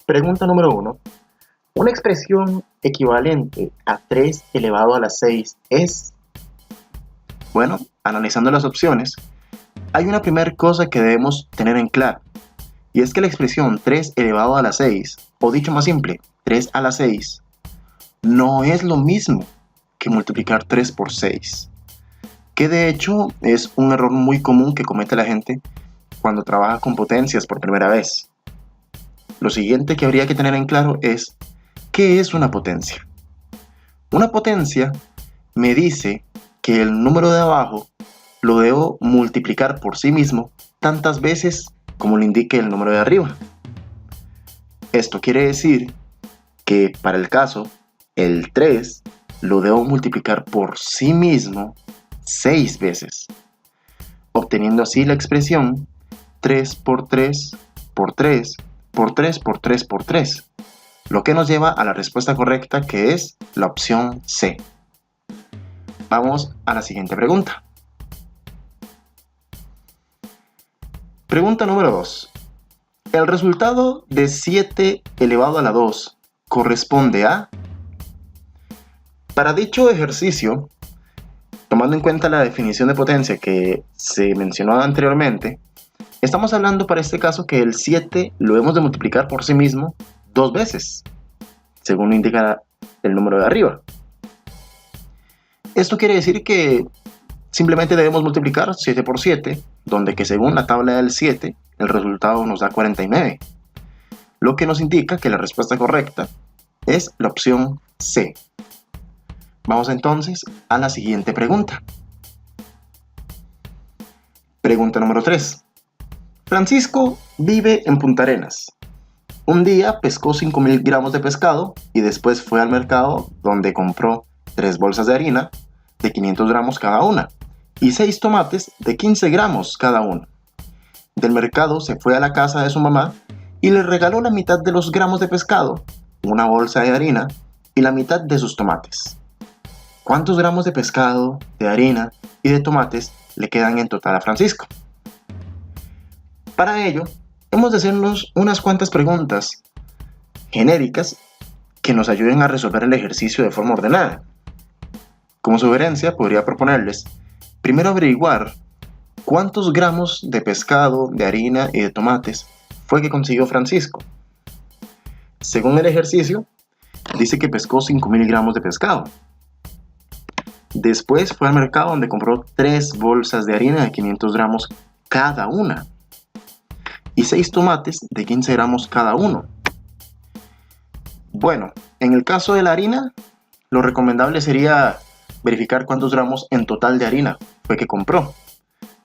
Pregunta número 1. Una expresión equivalente a 3 elevado a la 6 es... Bueno, analizando las opciones, hay una primera cosa que debemos tener en claro, y es que la expresión 3 elevado a la 6, o dicho más simple, 3 a la 6, no es lo mismo que multiplicar 3 por 6, que de hecho es un error muy común que comete la gente cuando trabaja con potencias por primera vez. Lo siguiente que habría que tener en claro es, ¿qué es una potencia? Una potencia me dice que el número de abajo lo debo multiplicar por sí mismo tantas veces como lo indique el número de arriba. Esto quiere decir que para el caso, el 3 lo debo multiplicar por sí mismo 6 veces, obteniendo así la expresión 3 por 3 por 3 por 3 por 3 por 3, lo que nos lleva a la respuesta correcta, que es la opción C. Vamos a la siguiente pregunta. Pregunta número 2. El resultado de 7 elevado a la 2 corresponde a... Para dicho ejercicio, tomando en cuenta la definición de potencia que se mencionó anteriormente, estamos hablando para este caso que el 7 lo hemos de multiplicar por sí mismo 2 veces, según indica el número de arriba. Esto quiere decir que simplemente debemos multiplicar 7 por 7, donde que según la tabla del 7, el resultado nos da 49, lo que nos indica que la respuesta correcta es la opción C. Vamos entonces a la siguiente pregunta. Pregunta número 3. Francisco vive en Punta Arenas. Un día pescó 5.000 gramos de pescado y después fue al mercado donde compró 3 bolsas de harina de 500 gramos cada una y 6 tomates de 15 gramos cada uno. Del mercado se fue a la casa de su mamá y le regaló la mitad de los gramos de pescado, una bolsa de harina y la mitad de sus tomates. ¿Cuántos gramos de pescado, de harina y de tomates le quedan en total a Francisco? Para ello, hemos de hacernos unas cuantas preguntas genéricas que nos ayuden a resolver el ejercicio de forma ordenada. Como sugerencia, podría proponerles primero averiguar cuántos gramos de pescado, de harina y de tomates fue que consiguió Francisco. Según el ejercicio, dice que pescó 5.000 gramos de pescado. Después fue al mercado donde compró 3 bolsas de harina de 500 gramos cada una y 6 tomates de 15 gramos cada uno. Bueno, en el caso de la harina, lo recomendable sería verificar cuántos gramos en total de harina fue que compró.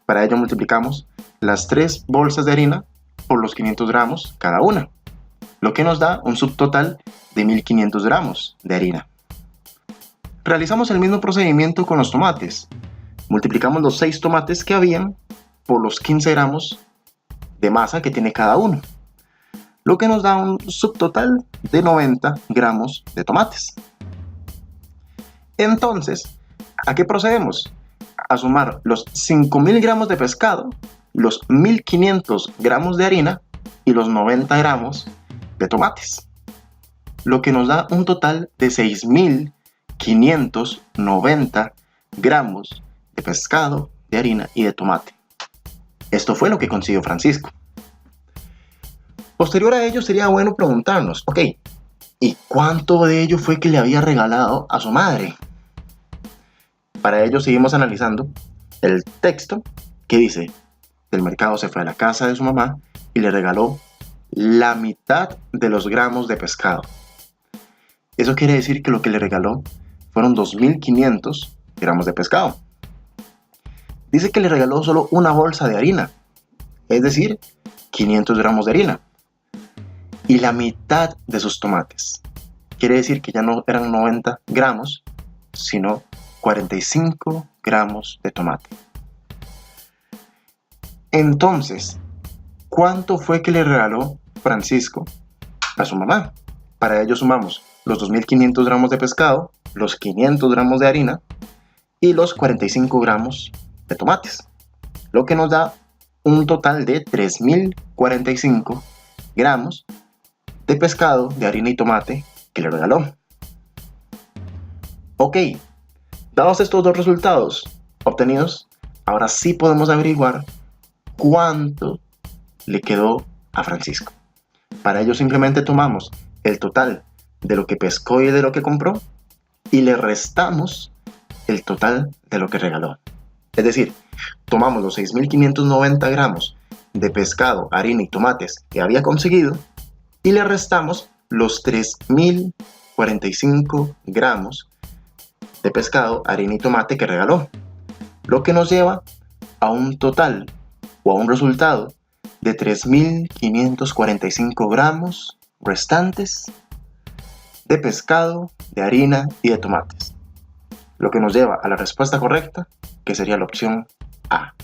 Para ello multiplicamos las 3 bolsas de harina por los 500 gramos cada una, lo que nos da un subtotal de 1.500 gramos de harina. Realizamos el mismo procedimiento con los tomates. Multiplicamos los 6 tomates que habían por los 15 gramos de masa que tiene cada uno, lo que nos da un subtotal de 90 gramos de tomates. Entonces, ¿a qué procedemos? A sumar los 5.000 gramos de pescado, los 1.500 gramos de harina y los 90 gramos de tomates, lo que nos da un total de 6.590 gramos de pescado, de harina y de tomate. Esto fue lo que consiguió Francisco. Posterior a ello sería bueno preguntarnos, ok, ¿y cuánto de ello fue que le había regalado a su madre? Para ello seguimos analizando el texto que dice, del mercado se fue a la casa de su mamá y le regaló la mitad de los gramos de pescado. Eso quiere decir que lo que le regaló fueron 2.500 gramos de pescado. Dice que le regaló solo una bolsa de harina, es decir, 500 gramos de harina, y la mitad de sus tomates. Quiere decir que ya no eran 90 gramos, sino 45 gramos de tomate. Entonces, ¿cuánto fue que le regaló Francisco a su mamá? Para ello sumamos los 2.500 gramos de pescado, los 500 gramos de harina y los 45 gramos de tomates, lo que nos da un total de 3.045 gramos de pescado, de harina y tomate que le regaló. Ok, dados estos dos resultados obtenidos, ahora sí podemos averiguar cuánto le quedó a Francisco. Para ello simplemente tomamos el total de lo que pescó y de lo que compró y le restamos el total de lo que regaló. Es decir, tomamos los 6.590 gramos de pescado, harina y tomates que había conseguido y le restamos los 3.045 gramos de pescado, harina y tomate que regaló, lo que nos lleva a un total o a un resultado de 3.545 gramos restantes de pescado, de harina y de tomates, lo que nos lleva a la respuesta correcta, que sería la opción A.